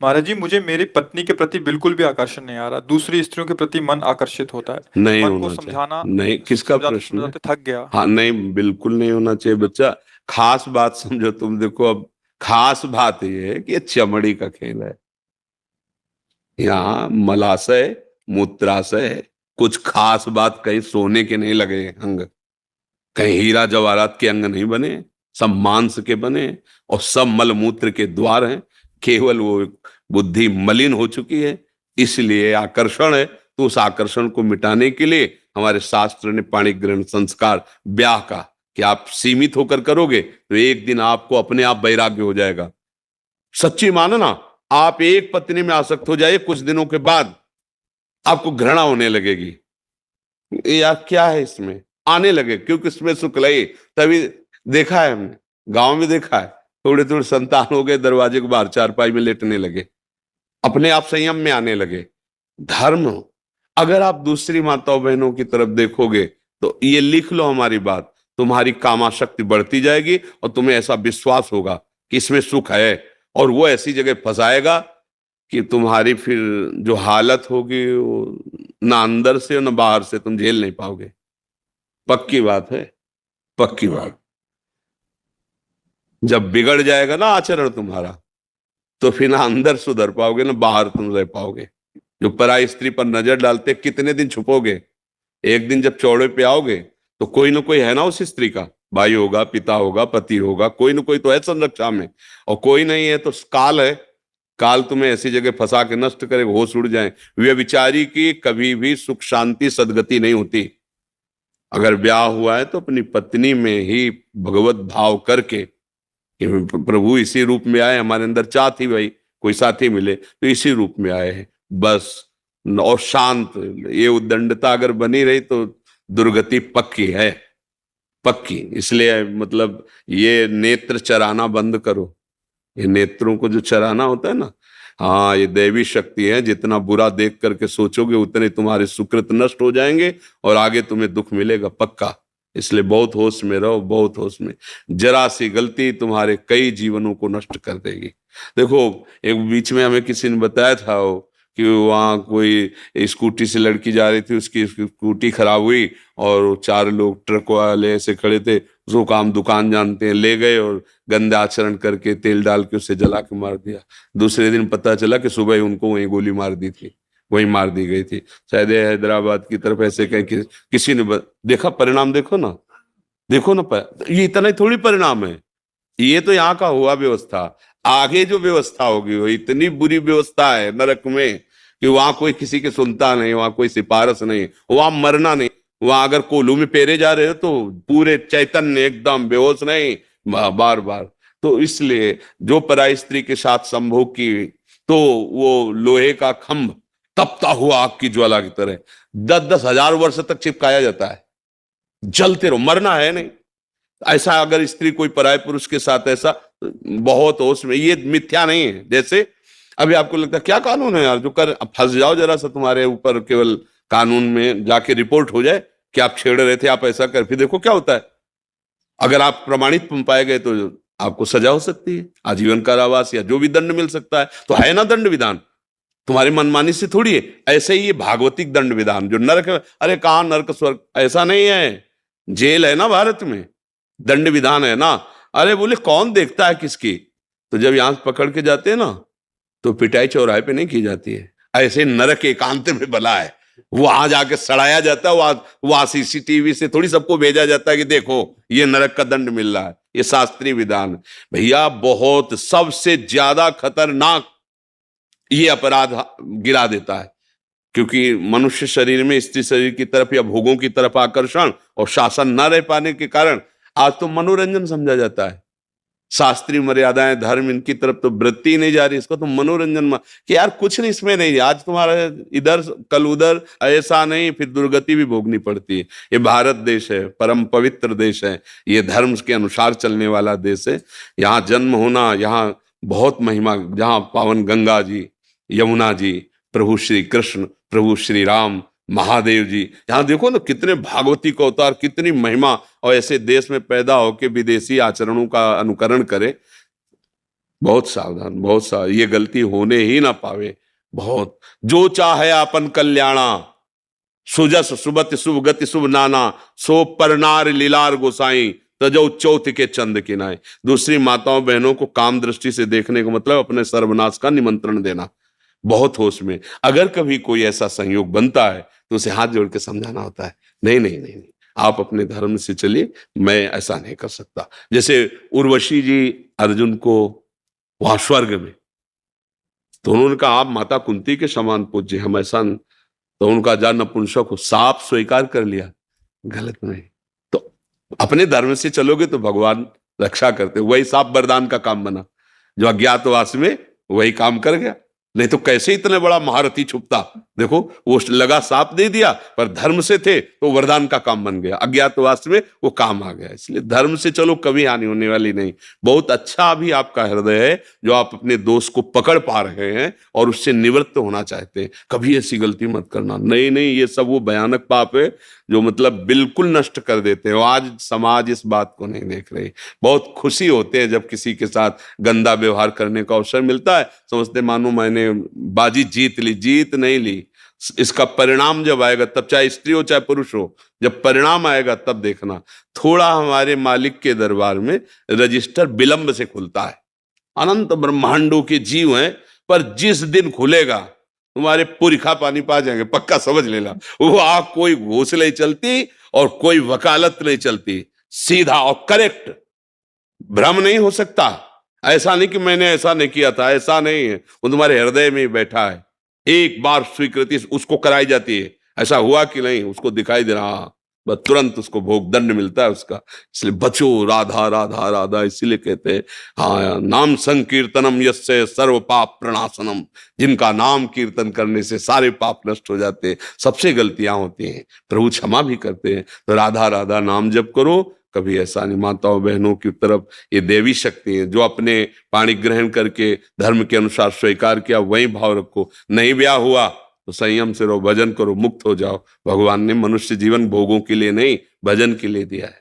महाराज जी, मुझे मेरी पत्नी के प्रति बिल्कुल भी आकर्षण नहीं आ रहा। दूसरी स्त्रियों के प्रति मन आकर्षित होता है। नहीं मन को होना चाहिए। समझाना, नहीं, किसका समझाते प्रश्न है? समझाते थक गया। हाँ, नहीं, बिल्कुल नहीं होना चाहिए बच्चा। खास बात समझो तुम, देखो अब खास बात ये है कि ये चमड़ी का खेल है। यहाँ मलाशय, मूत्राशय है। कुछ खास बात कहीं सोने के नहीं लगे अंग, कहीं हीरा जवाहरात के अंग नहीं बने, सब मांस के बने और सब मलमूत्र के द्वार हैं। केवल वो बुद्धि मलिन हो चुकी है, इसलिए आकर्षण है। तो उस आकर्षण को मिटाने के लिए हमारे शास्त्र ने पाणिक ग्रहण संस्कार ब्याह का, कि आप सीमित होकर करोगे तो एक दिन आपको अपने आप वैराग्य हो जाएगा। सच्ची मानो ना, आप एक पत्नी में आसक्त हो जाए, कुछ दिनों के बाद आपको घृणा होने लगेगी। यार क्या है इसमें, आने लगे, क्योंकि इसमें सुख लई। तभी देखा है हमने, गांव में देखा है, थोड़े थोड़े संतान हो गए, दरवाजे के बाहर चारपाई में लेटने लगे, अपने आप संयम में आने लगे। धर्म, अगर आप दूसरी माताओं बहनों की तरफ देखोगे तो ये लिख लो हमारी बात, तुम्हारी कामाशक्ति बढ़ती जाएगी और तुम्हें ऐसा विश्वास होगा कि इसमें सुख है, और वो ऐसी जगह फंसाएगा कि तुम्हारी फिर जो हालत होगी वो ना अंदर से ना बाहर से तुम झेल नहीं पाओगे। पक्की बात है, पक्की बात। जब बिगड़ जाएगा ना आचरण तुम्हारा, तो फिर ना अंदर सुधर पाओगे ना बाहर तुम रह पाओगे। जो पराई स्त्री पर नजर डालते, कितने दिन छुपोगे? एक दिन जब चौड़े पे आओगे तो कोई ना कोई है ना उस स्त्री का, भाई होगा, पिता होगा, पति होगा, कोई ना कोई तो है संरक्षा में। और कोई नहीं है तो काल है। काल तुम्हें ऐसी जगह फंसा के नष्ट करे, होश उड़ जाए। व्यभिचारी की कभी भी सुख शांति सदगति नहीं होती। अगर ब्याह हुआ है तो अपनी पत्नी में ही भगवत भाव करके कि प्रभु इसी रूप में आए, हमारे अंदर चाह थी भाई कोई साथी मिले तो इसी रूप में आए हैं बस। और शांत, ये उद्दंडता अगर बनी रही तो दुर्गति पक्की है, पक्की। इसलिए मतलब ये नेत्र चराना बंद करो। ये नेत्रों को जो चराना होता है ना, हाँ, ये दैवी शक्ति है। जितना बुरा देख करके सोचोगे उतने तुम्हारे सुकृत नष्ट हो जाएंगे और आगे तुम्हें दुख मिलेगा पक्का। इसलिए बहुत होश में रहो, बहुत होश में। जरा सी गलती तुम्हारे कई जीवनों को नष्ट कर देगी। देखो, एक बीच में हमें किसी ने बताया था कि वहाँ कोई स्कूटी से लड़की जा रही थी, उसकी स्कूटी खराब हुई और चार लोग ट्रक वाले ऐसे खड़े थे, उसको काम दुकान जानते हैं, ले गए और गंदे आचरण करके तेल डाल के उसे जला के मार दिया। दूसरे दिन पता चला कि सुबह उनको वहीं गोली मार दी थी, वहीं मार दी गई थी। शायद ये हैदराबाद की तरफ ऐसे कहीं किसी ने देखा। परिणाम देखो ना, देखो ना, ये इतना ही थोड़ी परिणाम है। ये तो यहाँ का हुआ व्यवस्था। आगे जो व्यवस्था होगी वो इतनी बुरी व्यवस्था है नरक में कि वहां कोई किसी की सुनता नहीं, वहां कोई सिफारिश नहीं, वहां मरना नहीं। वहां अगर कोलू में पेरे जा रहे हो तो पूरे चैतन्य एकदम बेहोश नहीं, बार बार। तो इसलिए जो पराई स्त्री के साथ संभोग की तो वो लोहे का खंभ तपता हुआ आग की ज्वाला की तरह 10-10 हजार वर्ष तक चिपकाया जाता है। जलते रहो, मरना है नहीं। ऐसा अगर स्त्री कोई पराय पुरुष के साथ ऐसा, बहुत होश में, ये मिथ्या नहीं है। जैसे अभी आपको लगता है क्या कानून है यार, जो कर फंस जाओ जरा सा, तुम्हारे ऊपर केवल कानून में जाके रिपोर्ट हो जाए कि आप छेड़ रहे थे, आप ऐसा कर, फिर देखो क्या होता है। अगर आप प्रमाणित पाए गए तो आपको सजा हो सकती है, आजीवन कारावास या जो भी दंड मिल सकता है। तो है ना दंड विधान, तुम्हारी मनमानी से थोड़ी है। ऐसे ही ये भागवतिक दंड विधान जो नरक है, अरे कहां नरक स्वर्ग, ऐसा नहीं है। जेल है ना भारत में, दंड विधान है ना। अरे बोले कौन देखता है किसकी? तो जब यहां पकड़ के जाते हैं ना, तो पिटाई चौराहे पे नहीं की जाती है। ऐसे नरक एकांत में बला है, वहां जाके सड़ाया जाता है। वहां सीसीटीवी से थोड़ी सबको भेजा जाता है कि देखो ये नरक का दंड मिल रहा है। ये शास्त्रीय विधान भैया, बहुत सबसे ज्यादा खतरनाक ये अपराध गिरा देता है। क्योंकि मनुष्य शरीर में स्त्री शरीर की तरफ या भोगों की तरफ आकर्षण और शासन न रह पाने के कारण आज तो मनोरंजन समझा जाता है। शास्त्रीय मर्यादाएं, धर्म, इनकी तरफ तो वृत्ति ही नहीं जा रही। इसको तो मनोरंजन कि यार कुछ नहीं इसमें नहीं, आज तुम्हारा इधर कल उधर, ऐसा नहीं, फिर दुर्गति भी भोगनी पड़ती है। ये भारत देश है, परम पवित्र देश है, ये धर्म के अनुसार चलने वाला देश है। यहाँ जन्म होना, यहाँ बहुत महिमा, जहाँ पावन गंगा जी, यमुना जी, प्रभु श्री कृष्ण, प्रभु श्री राम, महादेव जी, यहाँ देखो ना कितने भागवती को अवतार, कितनी महिमा। और ऐसे देश में पैदा होके विदेशी आचरणों का अनुकरण करे, बहुत सावधान, बहुत सावधान, ये गलती होने ही ना पावे। बहुत जो चाहे आपन कल्याणा, सुजस सुबत शुभ गति शुभ नाना, सो परनार लीलार गोसाई, तजो चौथ के चंद किनाए। दूसरी माताओं बहनों को काम दृष्टि से देखने का मतलब अपने सर्वनाश का निमंत्रण देना। बहुत होश में, अगर कभी कोई ऐसा संयोग बनता है तो उसे हाथ जोड़ के समझाना होता है, नहीं नहीं नहीं नहीं, आप अपने धर्म से चलिए, मैं ऐसा नहीं कर सकता। जैसे उर्वशी जी अर्जुन को वहां स्वर्ग में, तो उन्होंने कहा आप माता कुंती के समान पूज्य, हम ऐसा, तो उनका जा नपुंसक को साफ स्वीकार कर लिया, गलत नहीं। तो अपने धर्म से चलोगे तो भगवान रक्षा करते, वही साफ वरदान का काम बना, जो अज्ञातवास में वही काम कर गया। नहीं तो कैसे इतना बड़ा महारथी छुपता। देखो वो लगा साप दे दिया, पर धर्म से थे तो वरदान का काम बन गया, अज्ञातवास में वो काम आ गया। इसलिए धर्म से चलो, कभी हानि होने वाली नहीं। बहुत अच्छा भी आपका हृदय है जो आप अपने दोस्त को पकड़ पा रहे हैं और उससे निवृत्त होना चाहते हैं। कभी ऐसी गलती मत करना, नहीं नहीं, ये सब वो भयानक पाप है जो मतलब बिल्कुल नष्ट कर देते हैं। आज समाज इस बात को नहीं देख रही। बहुत खुशी होते हैं जब किसी के साथ गंदा व्यवहार करने का अवसर मिलता है, समझते मानो मैंने बाजी जीत ली। जीत नहीं ली, इसका परिणाम जब आएगा तब, चाहे स्त्री हो चाहे पुरुष हो, जब परिणाम आएगा तब देखना। थोड़ा हमारे मालिक के दरबार में रजिस्टर विलंब से खुलता है। अनंत ब्रह्मांडों के जीव हैं, पर जिस दिन खुलेगा तुम्हारे पुरखा पानी पा जाएंगे, पक्का समझ लेना। वो आग कोई घूस नहीं चलती और कोई वकालत नहीं चलती, सीधा और करेक्ट, भ्रम नहीं हो सकता। ऐसा नहीं कि मैंने ऐसा नहीं किया था, ऐसा नहीं है, वो तुम्हारे हृदय में ही बैठा है। एक बार स्वीकृति उसको कराई जाती है, ऐसा हुआ कि नहीं उसको दिखाई दे रहा, बस तुरंत उसको भोग दंड मिलता है उसका। इसलिए बचो, राधा राधा राधा, इसीलिए कहते हैं हाँ, नाम संकीर्तनम यस्य सर्व पाप प्रणाशनम, जिनका नाम कीर्तन करने से सारे पाप नष्ट हो जाते हैं। सबसे गलतियां होती हैं, प्रभु क्षमा भी करते हैं। तो राधा राधा नाम जप करो, कभी ऐसा नहीं। माताओं बहनों की तरफ ये देवी शक्ति है, जो अपने पाणी ग्रहण करके धर्म के अनुसार स्वीकार किया वही भाव रखो। नहीं ब्याह हुआ तो संयम से रहो, भजन करो, मुक्त हो जाओ। भगवान ने मनुष्य जीवन भोगों के लिए नहीं, भजन के लिए दिया है।